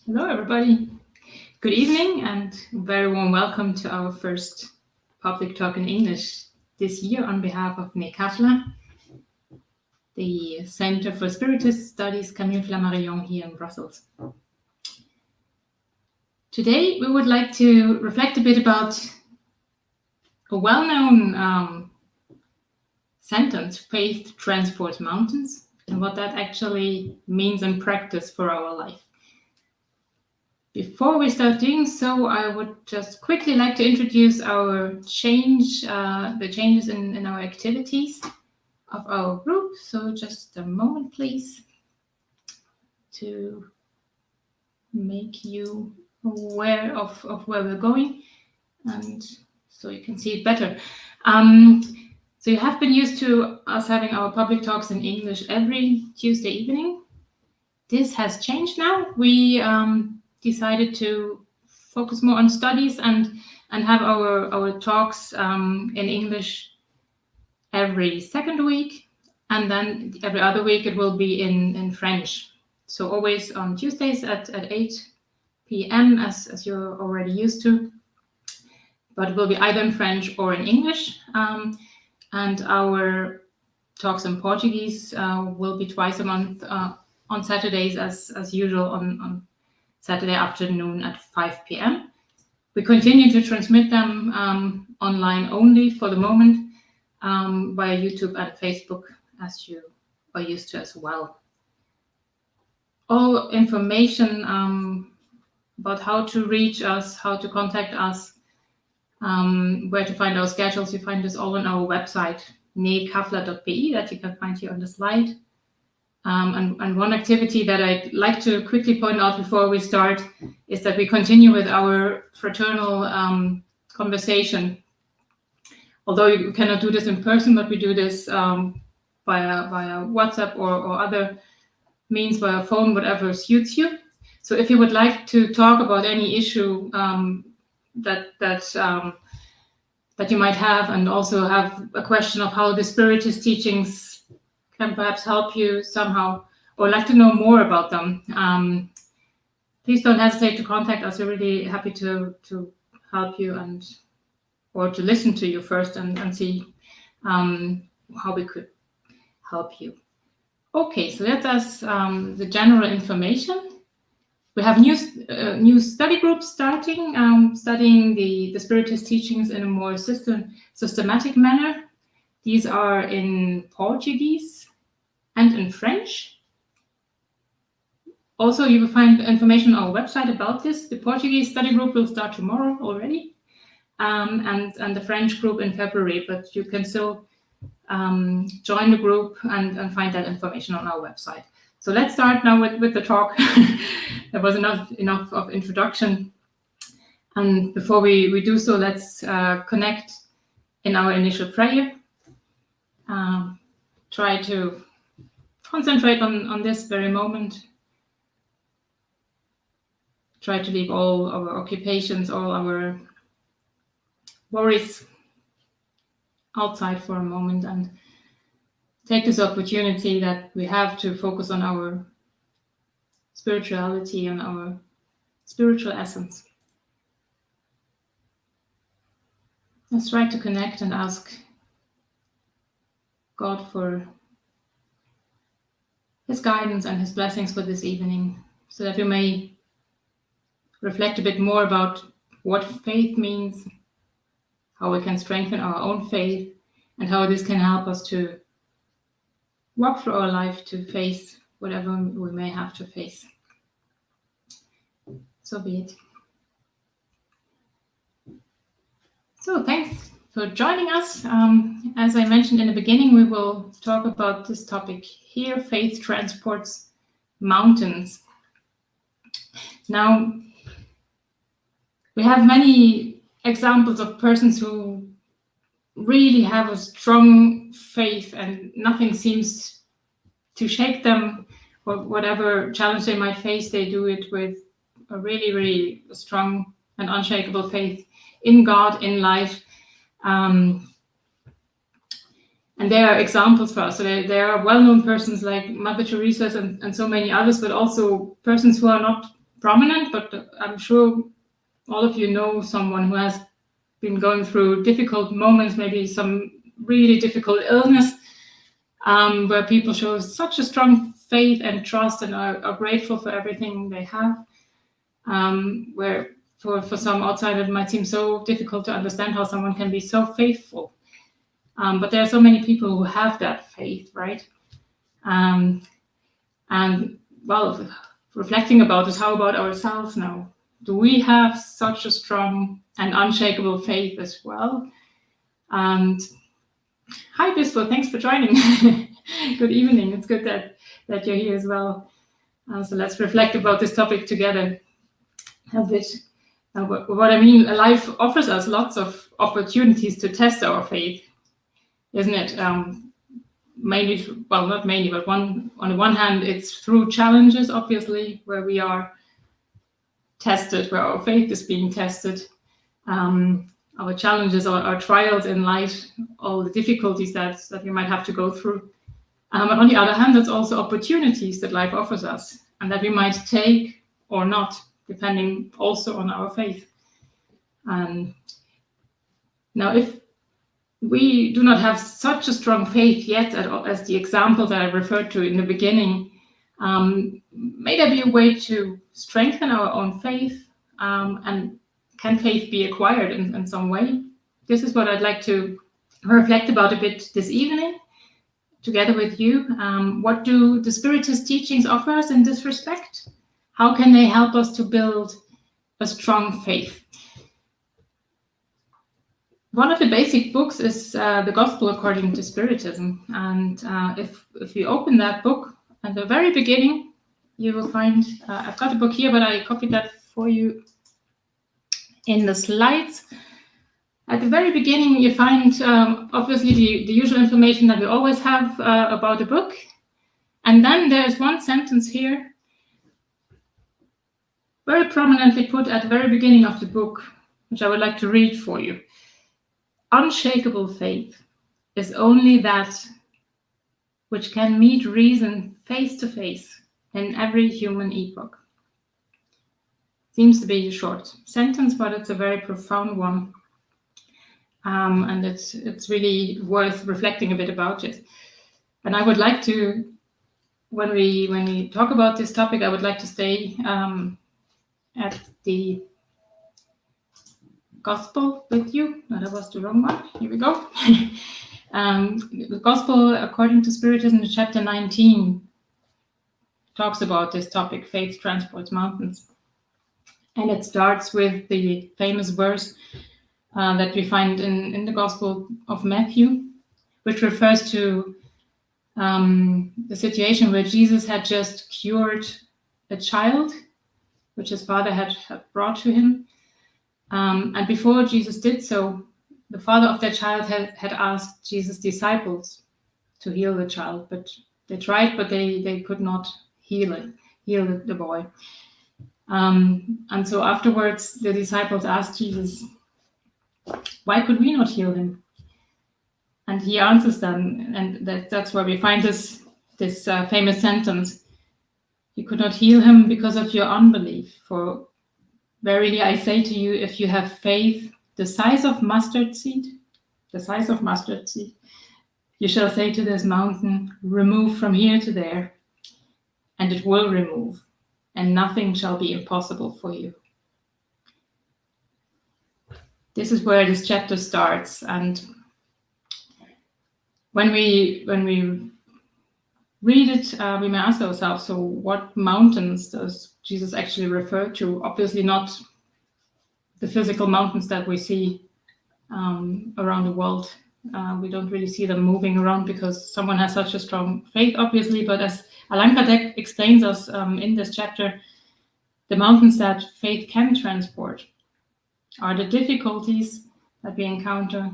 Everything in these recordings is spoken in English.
Hello, everybody. Good evening and very warm welcome to our first public talk in English this year on behalf of NECAFLA, the Center for Spiritist Studies Camille Flammarion here in Brussels. Today, we would like to reflect a bit about a well-known sentence, faith transports mountains, and what that actually means in practice for our life. Before we start doing so, I would just quickly like to introduce our the changes in our activities of our group. So just a moment, please, to make you aware of where we're going, and so you can see it better. So you have been used to us having our public talks in English every Tuesday evening. This has changed now. We decided to focus more on studies and have our talks in English every second week, and then every other week it will be in French. So always on Tuesdays at 8 p.m. as you're already used to, but it will be either in French or in English. And our talks in Portuguese will be twice a month on Saturdays as usual on Saturday afternoon at 5 p.m. We continue to transmit them online only for the moment via YouTube and Facebook, as you are used to as well. All information about how to reach us, how to contact us, where to find our schedules, you find this all on our website, necafla.be, that you can find here on the slide. And one activity that I'd like to quickly point out before we start is that we continue with our fraternal conversation. Although you cannot do this in person, but we do this via WhatsApp or other means, via phone, whatever suits you. So if you would like to talk about any issue that you might have, and also have a question of how the Spiritist teachings can perhaps help you somehow, or like to know more about them, please don't hesitate to contact us. We're really happy to help you or to listen to you first and see how we could help you. Okay, so that's the general information. We have new study groups starting, studying the Spiritist teachings in a more systematic manner. These are in Portuguese and in French. Also, you will find information on our website about this. The Portuguese study group will start tomorrow already, and the French group in February, but you can still join the group and find that information on our website. So let's start now with the talk. There was enough of introduction. And before we do so, let's connect in our initial prayer. Try to concentrate on this very moment. Try to leave all our occupations, all our worries outside for a moment and take this opportunity that we have to focus on our spirituality and our spiritual essence. Let's try to connect and ask God for His guidance and His blessings for this evening, so that we may reflect a bit more about what faith means, how we can strengthen our own faith, and how this can help us to walk through our life to face whatever we may have to face. So be it. So thanks for joining us. As I mentioned in the beginning, we will talk about this topic here, faith transports mountains. Now, we have many examples of persons who really have a strong faith and nothing seems to shake them, or whatever challenge they might face, they do it with a really, really strong and unshakable faith in God, in life. And there are examples for us. So there are well-known persons like Mother Teresa and so many others, but also persons who are not prominent, but I'm sure all of you know someone who has been going through difficult moments, maybe some really difficult illness, where people show such a strong faith and trust and are grateful for everything they have, where for some outside it might seem so difficult to understand how someone can be so faithful. But there are so many people who have that faith, right? And well, reflecting about it, how about ourselves now? Do we have such a strong and unshakable faith as well? And hi, Bispo, thanks for joining. Good evening. It's good that you're here as well. So let's reflect about this topic together a bit. What I mean, life offers us lots of opportunities to test our faith, isn't it? Mainly, well, not mainly, but on the one hand, it's through challenges, obviously, where we are tested, where our faith is being tested. Our challenges, our trials in life, all the difficulties that we might have to go through. But on the other hand, it's also opportunities that life offers us and that we might take or not, depending also on our faith. Now, if we do not have such a strong faith yet, as the example that I referred to in the beginning, may there be a way to strengthen our own faith? And can faith be acquired in some way? This is what I'd like to reflect about a bit this evening, together with you. What do the Spiritist teachings offer us in this respect? How can they help us to build a strong faith? One of the basic books is the Gospel According to Spiritism. And if you open that book, at the very beginning, you will find, I've got a book here, but I copied that for you in the slides. At the very beginning, you find, obviously, the usual information that we always have about the book. And then there's one sentence here, very prominently put at the very beginning of the book, which I would like to read for you. Unshakable faith is only that which can meet reason face to face in every human epoch. Seems to be a short sentence, but it's a very profound one. And it's really worth reflecting a bit about it. And I would like to, when we talk about this topic, I would like to stay at the Gospel with you. No, that was the wrong one. Here we go. The Gospel According to Spiritism, chapter 19, talks about this topic, faith transports mountains. And it starts with the famous verse that we find in the Gospel of Matthew, which refers to the situation where Jesus had just cured a child, which his father had brought to him. And before Jesus did so, the father of that child had asked Jesus' disciples to heal the child, but they tried, but they could not heal the boy. And so afterwards, the disciples asked Jesus, why could we not heal him? And he answers them, and that's where we find this famous sentence, you could not heal him because of your unbelief. For verily I say to you, if you have faith the size of mustard seed, you shall say to this mountain, remove from here to there, and it will remove, and nothing shall be impossible for you. This is where this chapter starts, and when we read it, we may ask ourselves, so what mountains does Jesus actually refer to? Obviously not the physical mountains that we see around the world. We don't really see them moving around because someone has such a strong faith, obviously, but as Allan Kardec explains us in this chapter, the mountains that faith can transport are the difficulties that we encounter,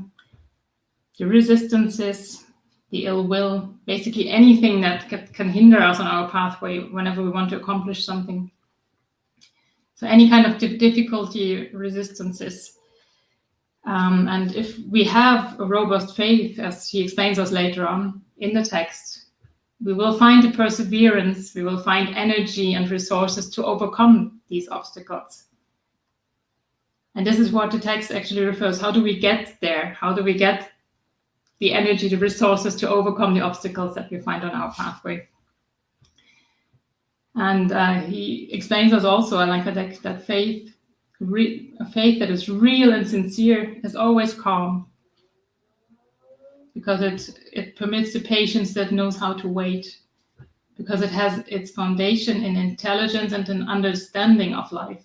the resistances, the ill will, basically anything that can hinder us on our pathway whenever we want to accomplish something. So any kind of difficulty, resistances. And if we have a robust faith, as he explains us later on in the text, we will find the perseverance, we will find energy and resources to overcome these obstacles. And this is what the text actually refers. How do we get there? How do we get the energy, the resources to overcome the obstacles that we find on our pathway? And he explains us also, I like that faith, a faith that is real and sincere, is always calm, because it permits the patience that knows how to wait, because it has its foundation in intelligence and an understanding of life,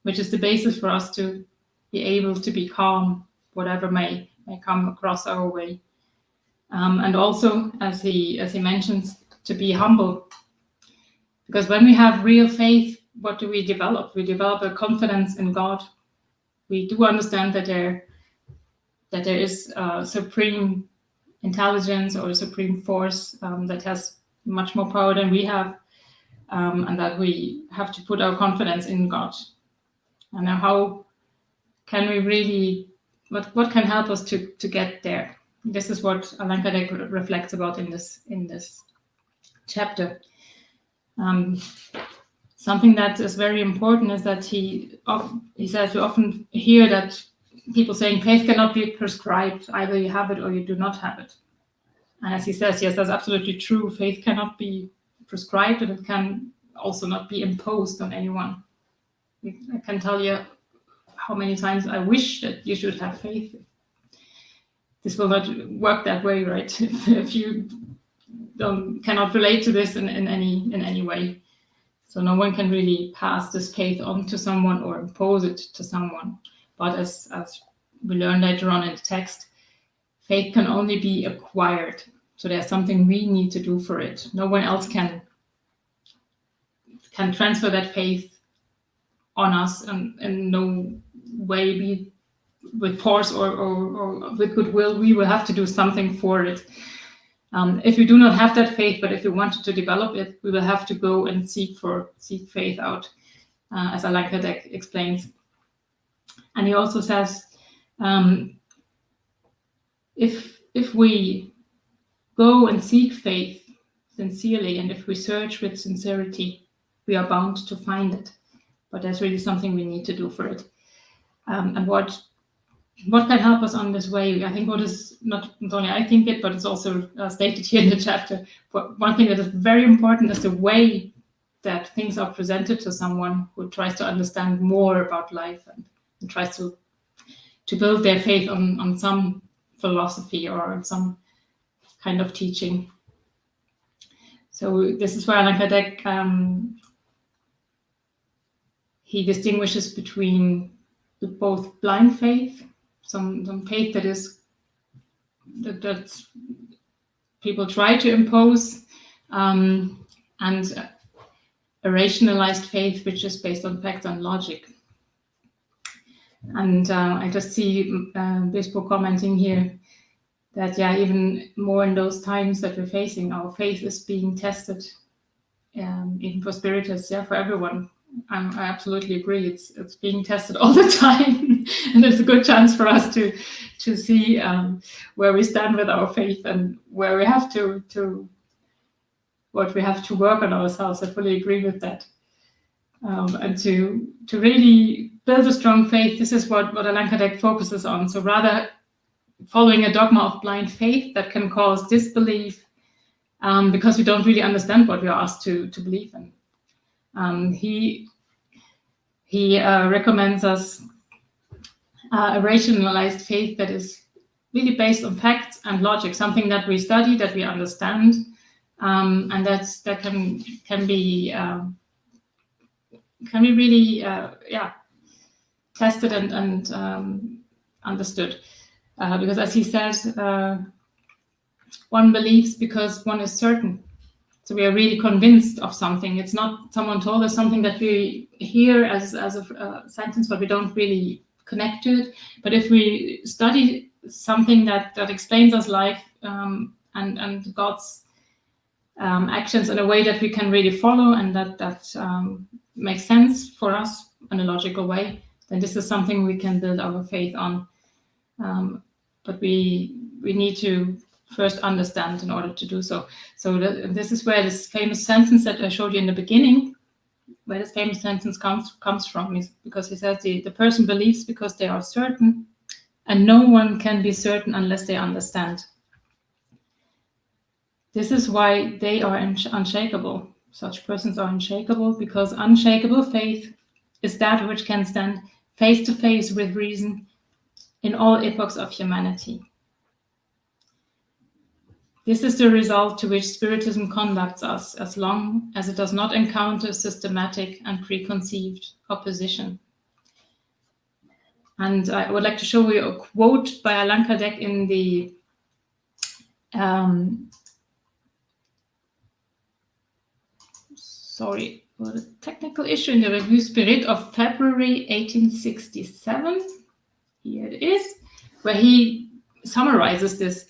which is the basis for us to be able to be calm, whatever may come across our way. And also, as he mentions, to be humble. Because when we have real faith, what do we develop? We develop a confidence in God. We do understand that there is supreme intelligence or a supreme force that has much more power than we have, and that we have to put our confidence in God. And now how can we really, what can help us to get there? This is what Allan Kardec reflects about in this chapter. Something that is very important is that he says we often hear that people saying faith cannot be prescribed, either you have it or you do not have it. And as he says, yes, that's absolutely true. Faith cannot be prescribed, and it can also not be imposed on anyone. I can tell you how many times I wish that you should have faith. This will not work that way, right? If you cannot relate to this in any way. So no one can really pass this faith on to someone or impose it to someone. But as we learn later on in the text, faith can only be acquired. So there's something we need to do for it. No one else can transfer that faith on us, and in no way be with force or with goodwill. We will have to do something for it. If we do not have that faith, but if we wanted to develop it, we will have to go and seek faith out, as Allan Kardec explains. And he also says, if we go and seek faith sincerely, and if we search with sincerity, we are bound to find it. But there's really something we need to do for it. And what can help us on this way? I think what is not only I think it, but it's also stated here in the chapter. But one thing that is very important is the way that things are presented to someone who tries to understand more about life and tries to build their faith on some philosophy or on some kind of teaching. So this is where Allan Kardec he distinguishes between both blind faith, some faith that people try to impose, and a rationalized faith which is based on facts and logic. And I just see Bispo commenting here that even more in those times that we're facing, our faith is being tested, even for spiritists, for everyone. I absolutely agree. It's being tested all the time, and there's a good chance for us to see where we stand with our faith and where we have to work on ourselves. I fully agree with that. And to really build a strong faith, this is what Allan Kardec focuses on. So rather following a dogma of blind faith that can cause disbelief because we don't really understand what we are asked to believe in. He recommends us a rationalized faith that is really based on facts and logic, something that we study, that we understand, and that can be really tested and understood. Because as he says, one believes because one is certain. So we are really convinced of something. It's not someone told us something that we hear as a sentence, but we don't really connect to it. But if we study something that explains us life and God's actions in a way that we can really follow and that makes sense for us in a logical way, then this is something we can build our faith on. But we need to first understand in order to do so. So this is where this famous sentence that I showed you in the beginning, where this famous sentence comes from, is because he says the person believes because they are certain, and no one can be certain unless they understand. This is why they are unshakable. Such persons are unshakable, because unshakable faith is that which can stand face to face with reason in all epochs of humanity. This is the result to which Spiritism conducts us, as long as it does not encounter systematic and preconceived opposition. And I would like to show you a quote by Allan Kardec in the a technical issue in the Revue Spirit of February 1867. Here it is, where he summarizes this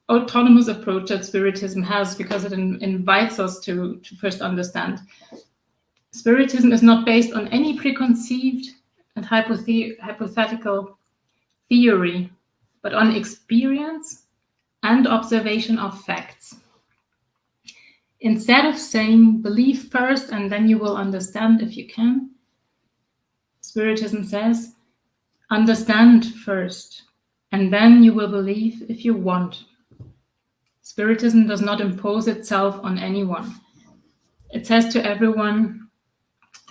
autonomous approach that Spiritism has, because it invites us to first understand. Spiritism is not based on any preconceived and hypothetical theory, but on experience and observation of facts. Instead of saying, believe first and then you will understand if you can, Spiritism says, understand first and then you will believe if you want. Spiritism does not impose itself on anyone. It says to everyone,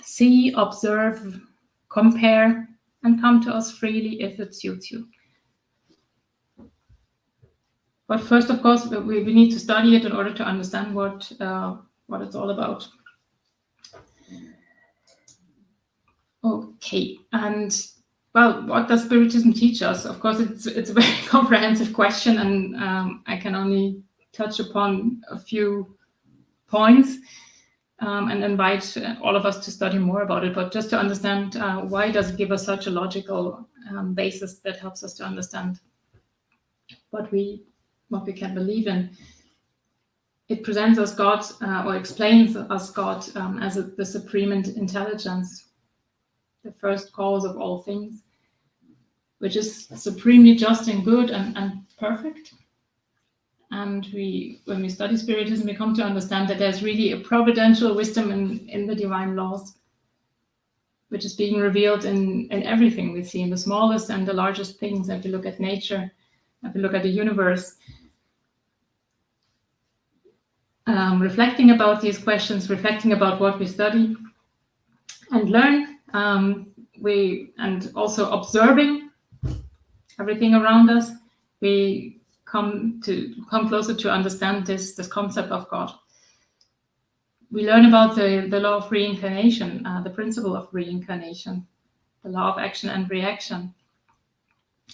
see, observe, compare, and come to us freely if it suits you. But first, of course, we need to study it in order to understand what it's all about. Okay, and well, what does Spiritism teach us? Of course, it's a very comprehensive question, and I can only touch upon a few points and invite all of us to study more about it. But just to understand, why does it give us such a logical basis that helps us to understand what we can believe in? It presents us God, or explains us God as the supreme intelligence, the first cause of all things, which is supremely just and good and perfect. And when we study Spiritism, we come to understand that there's really a providential wisdom in the divine laws, which is being revealed in everything we see, in the smallest and the largest things. If you look at nature, if you look at the universe, reflecting about these questions, reflecting about what we study and learn, and also observing everything around us, we come closer to understand this concept of God. We learn about the law of reincarnation, the principle of reincarnation, the law of action and reaction,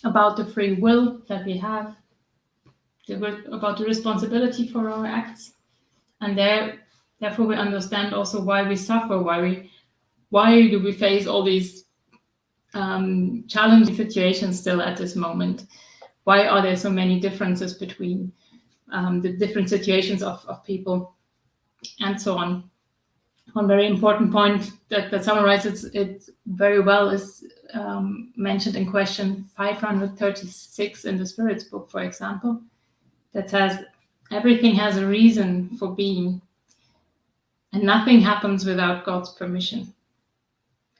about the free will that we have, about the responsibility for our acts, and therefore we understand also why we suffer, why do we face all these challenging situations still at this moment? Why are there so many differences between the different situations of people, and so on? One very important point that summarizes it very well is mentioned in question 536 in the Spirit's book, for example, that says, everything has a reason for being, and nothing happens without God's permission.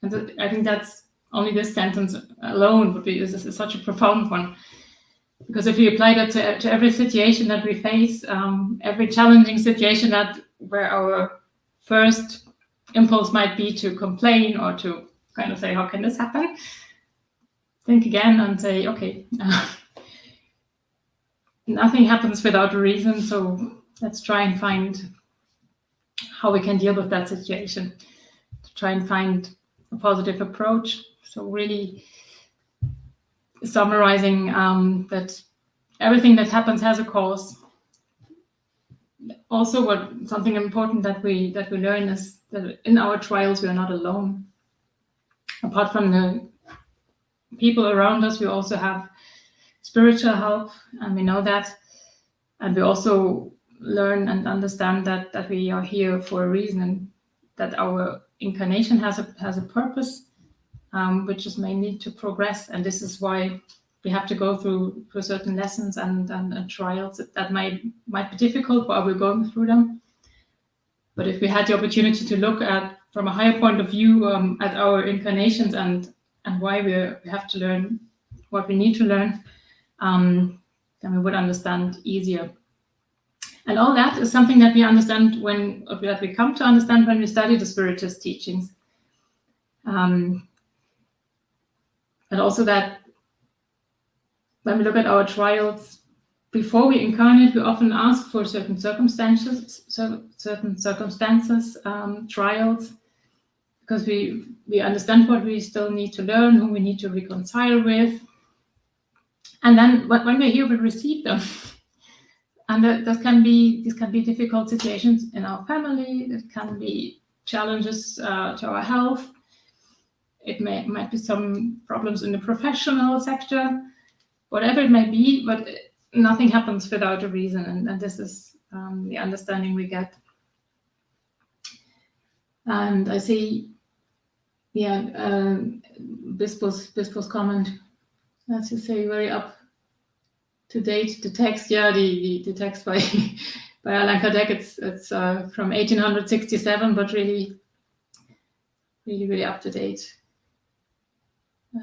And I think that's only this sentence alone is such a profound one. Because if we apply that to every situation that we face, every challenging situation where our first impulse might be to complain or to kind of say, how can this happen? Think again and say, okay, nothing happens without a reason, so let's try and find how we can deal with that situation, to try and find a positive approach. So really summarizing that everything that happens has a cause. Also, something important that we learn is that in our trials we are not alone. Apart from the people around us, we also have spiritual help, and we know that. And we also learn and understand that we are here for a reason, and that our incarnation has a purpose, which is mainly to progress. And this is why we have to go through certain lessons and trials that might be difficult while we're going through them. But if we had the opportunity to look at from a higher point of view at our incarnations and why we have to learn what we need to learn, then we would understand easier. And all that is something that we understand that we come to understand when we study the Spiritist teachings. And also that when we look at our trials, before we incarnate, we often ask for certain circumstances, trials, because we understand what we still need to learn, whom we need to reconcile with. And then when we're here, we receive them. And these can be difficult situations in our family. It can be challenges to our health. It might be some problems in the professional sector, whatever it may be, but nothing happens without a reason. And this is the understanding we get. And I see, Bispo's comment, as you say, very up to date. The text, the text by Allan Kardec, it's from 1867, but really up to date.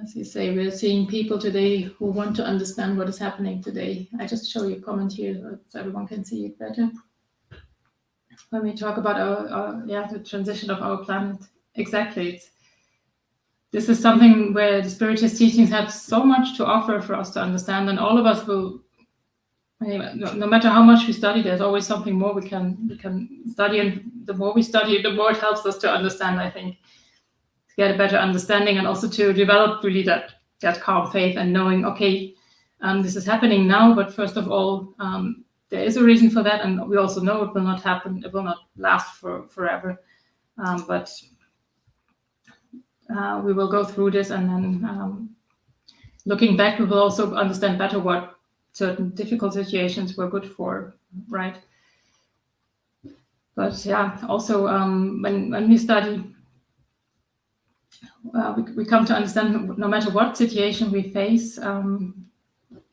As you say, we're seeing people today who want to understand what is happening today. I just show you a comment here so everyone can see it better. When we talk about the transition of our planet, exactly, this is something where the Spiritist teachings have so much to offer for us to understand, and all of us will, no matter how much we study, there's always something more we can study, and the more we study, the more it helps us to understand, I think, to get a better understanding, and also to develop really that calm faith and knowing, okay, this is happening now, but first of all, there is a reason for that, and we also know it will not happen, it will not last forever, but we will go through this, and then looking back, we will also understand better what certain difficult situations were good for, right? But also when we study, we come to understand no matter what situation we face,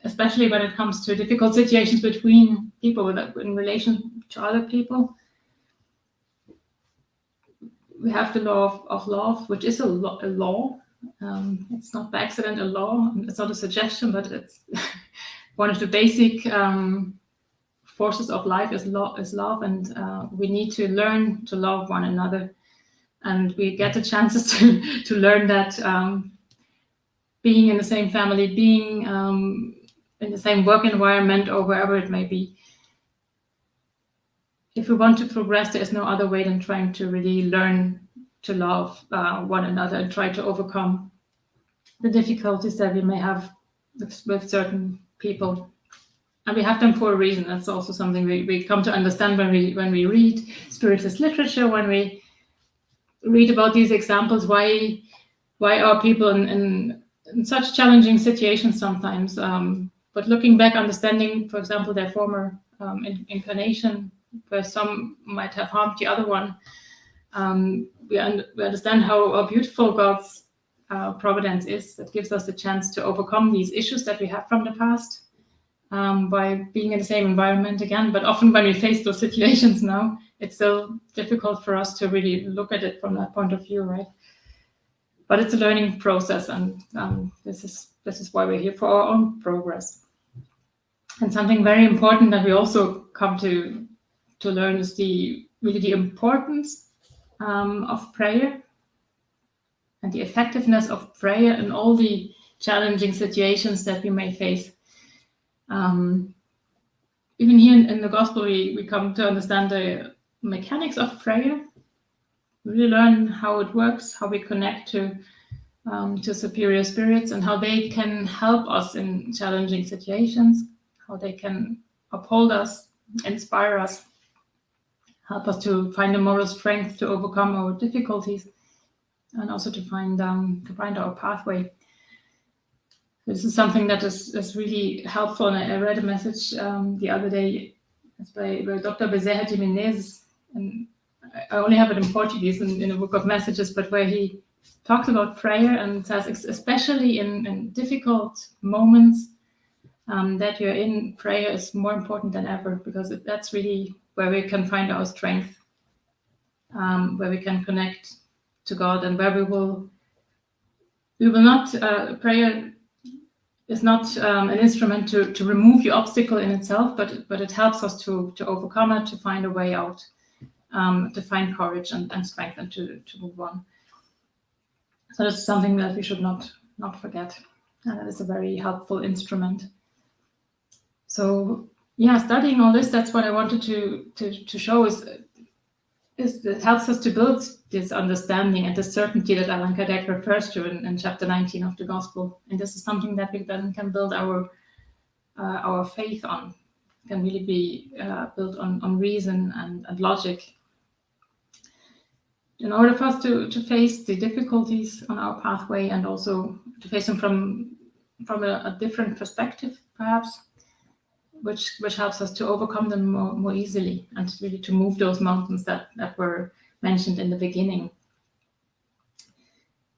especially when it comes to difficult situations between people in relation to other people, we have the law of love, which is a law. It's not by accident a law. It's not a suggestion, but it's one of the basic forces of life is love, and we need to learn to love one another. And we get the chances to learn that being in the same family, being in the same work environment, or wherever it may be. If we want to progress, there is no other way than trying to really learn to love one another and try to overcome the difficulties that we may have with certain people. And we have them for a reason. That's also something we come to understand when we read Spiritist literature, when we read about these examples, why are people in such challenging situations sometimes. But looking back, understanding, for example, their former incarnation, where some might have harmed the other one, we understand how beautiful God's providence is, that gives us the chance to overcome these issues that we have from the past by being in the same environment again. But often when we face those situations now, it's still difficult for us to really look at it from that point of view, right? But it's a learning process, and this is why we're here, for our own progress. And something very important that we also come to learn is the importance of prayer and the effectiveness of prayer in all the challenging situations that we may face. Even here in the Gospel, we come to understand the mechanics of prayer. We really learn how it works, how we connect to superior spirits, and how they can help us in challenging situations, how they can uphold us, inspire us, help us to find the moral strength to overcome our difficulties, and also to find our pathway. This is something that is really helpful, and I read a message the other day. It's by Dr. Bezerra de Menezes, and I only have it in Portuguese in a book of messages, but where he talks about prayer and says, especially in difficult moments that you're in, prayer is more important than ever, because that's really where we can find our strength, where we can connect to God, and where we will not, prayer is not an instrument to remove the obstacle in itself, but it helps us to overcome it, to find a way out, to find courage and strength, and to move on. So that's something that we should not forget. And that is a very helpful instrument. So yeah, studying all this, that's what I wanted to show is it helps us to build this understanding and the certainty that Allan Kardec refers to in chapter 19 of the Gospel. And this is something that we then can build our faith on. It can really be built on reason and logic. In order for us to face the difficulties on our pathway, and also to face them from a different perspective, perhaps, which helps us to overcome them more easily, and really to move those mountains that were mentioned in the beginning.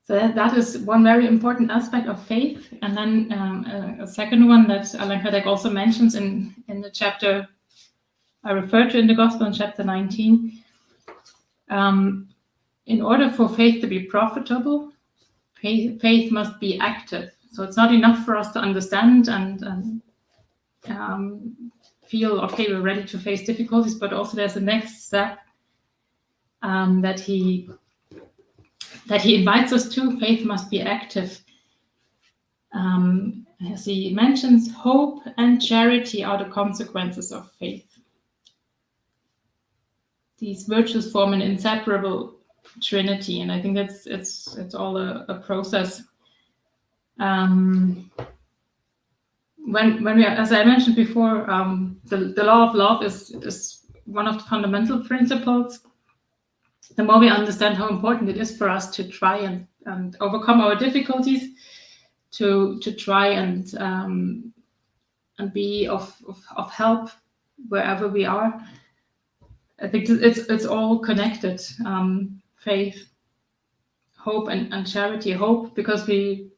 So that is one very important aspect of faith. And then a second one that Allan Kardec also mentions in the chapter I referred to in the Gospel, in chapter 19. In order for faith to be profitable, faith must be active. So it's not enough for us to understand and feel, okay, we're ready to face difficulties, but also there's a next step that he invites us to. Faith must be active. As he mentions, hope and charity are the consequences of faith. These virtues form an inseparable trinity, and I think it's all a process. When we, as I mentioned before, the law of love is one of the fundamental principles. The more we understand how important it is for us to try and overcome our difficulties, to try and be of help wherever we are, I think it's all connected. Faith, hope, and charity. Hope because we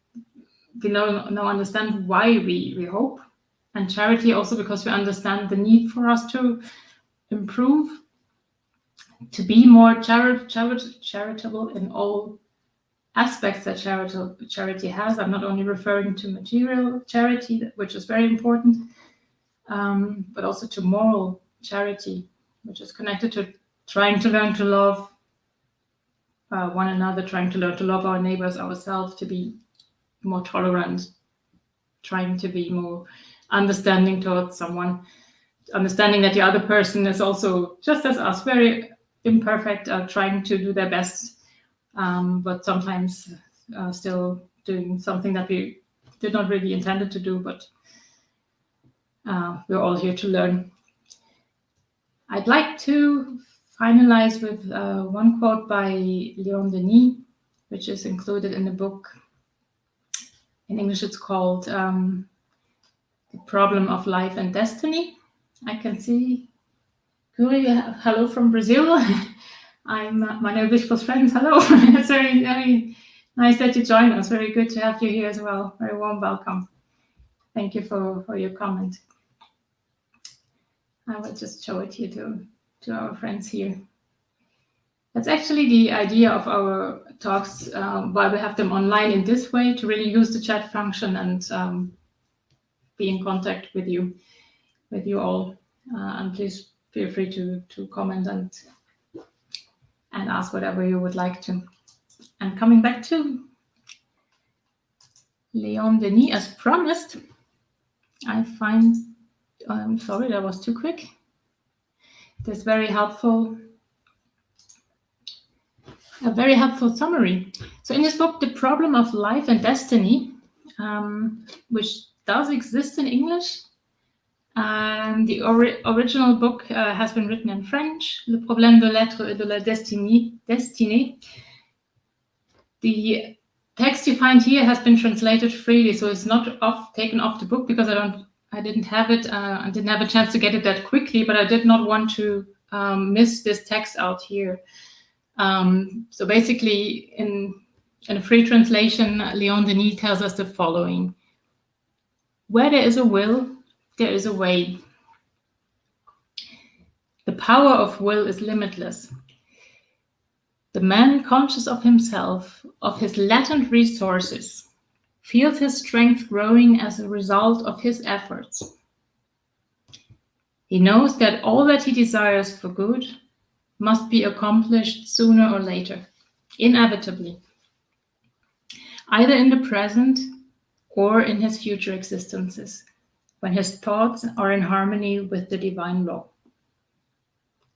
now understand why we hope, and charity also because we understand the need for us to improve, to be more charitable in all aspects that charity has. I'm not only referring to material charity, which is very important, but also to moral charity, which is connected to trying to learn to love one another, trying to learn to love our neighbors, ourselves, to be more tolerant, trying to be more understanding towards someone, understanding that the other person is also, just as us, very imperfect, trying to do their best, but sometimes still doing something that we did not really intended to do, but we're all here to learn. I'd like to finalize with one quote by Leon Denis, which is included in the book. In English, it's called The Problem of Life and Destiny. I can see Guri, hello from Brazil. I'm my Bispo's friends. Hello. It's very, very nice that you join us. Very good to have you here as well. Very warm welcome. Thank you for your comment. I will just show it here to our friends here. That's actually the idea of our talks, why we have them online in this way, to really use the chat function and be in contact with you all. And please feel free to comment and ask whatever you would like to. And coming back to Leon Denis, as promised, I find, I'm sorry, that was too quick. This very helpful, a very helpful summary. So in this book, The Problem of Life and Destiny, which does exist in English, the original book has been written in French, Le Problème de l'être et de la destinée. The text you find here has been translated freely, so it's not taken off the book, because I didn't have it. I didn't have a chance to get it that quickly, but I did not want to miss this text out here. So basically, In a free translation, Leon Denis tells us the following: where there is a will, there is a way. The power of will is limitless. The man conscious of himself, of his latent resources, feels his strength growing as a result of his efforts. He knows that all that he desires for good must be accomplished sooner or later, inevitably, either in the present or in his future existences, when his thoughts are in harmony with the divine law.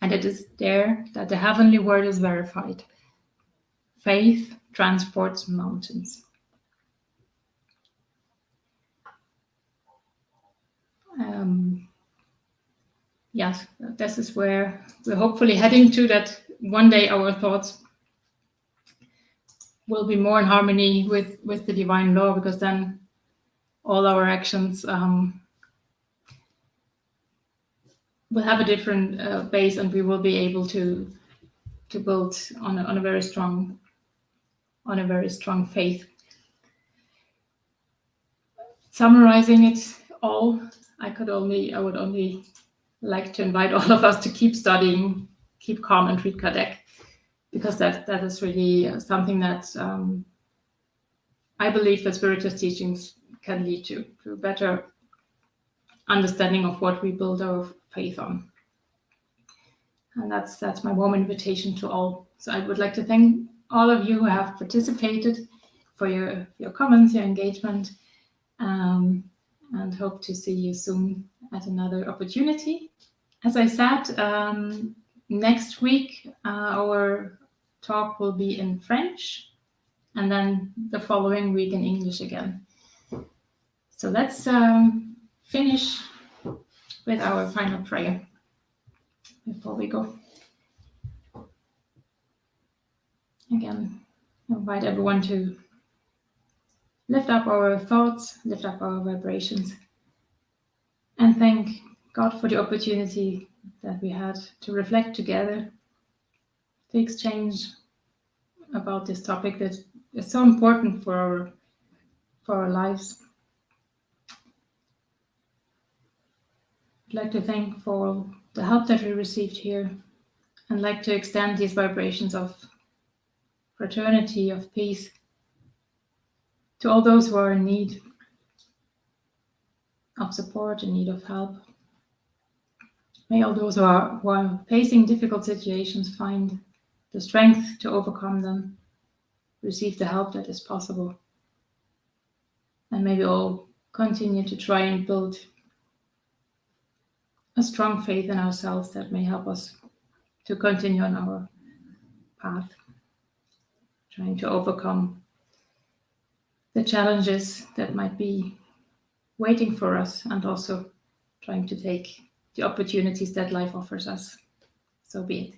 And it is there that the heavenly word is verified. Faith transports mountains. Yes, this is where we're hopefully heading to, that one day our thoughts will be more in harmony with the divine law, because then all our actions will have a different base, and we will be able to build on a very strong faith. Summarizing it all, I would only like to invite all of us to keep studying, keep calm, and read Kardec, because that is really something that I believe that Spiritus teachings can lead to a better understanding of what we build our faith on. And that's my warm invitation to all. So I would like to thank all of you who have participated for your comments, your engagement, and hope to see you soon at another opportunity. As I said, next week our talk will be in French, and then the following week in English again. So let's finish with our final prayer before we go. Again, I invite everyone to lift up our thoughts, lift up our vibrations, and thank God for the opportunity that we had to reflect together, to exchange about this topic that is so important for our lives. I'd like to thank for the help that we received here, and like to extend these vibrations of fraternity, of peace, to all those who are in need of support, in need of help. May all those who are facing difficult situations find the strength to overcome them, receive the help that is possible, and may we all continue to try and build a strong faith in ourselves that may help us to continue on our path, trying to overcome the challenges that might be waiting for us, and also trying to take the opportunities that life offers us. So be it.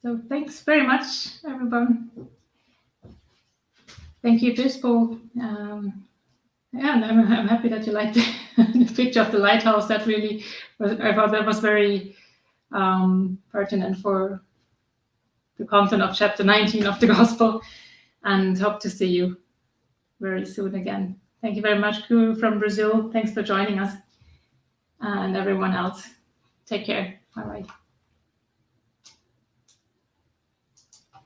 So thanks very much, everyone. Thank you, Bispo. And I'm happy that you liked the picture of the lighthouse. That really, I thought that was very pertinent for the content of chapter 19 of the Gospel, and hope to see you very soon again. Thank you very much, Guru from Brazil. Thanks for joining us, and everyone else. Take care. Bye-bye.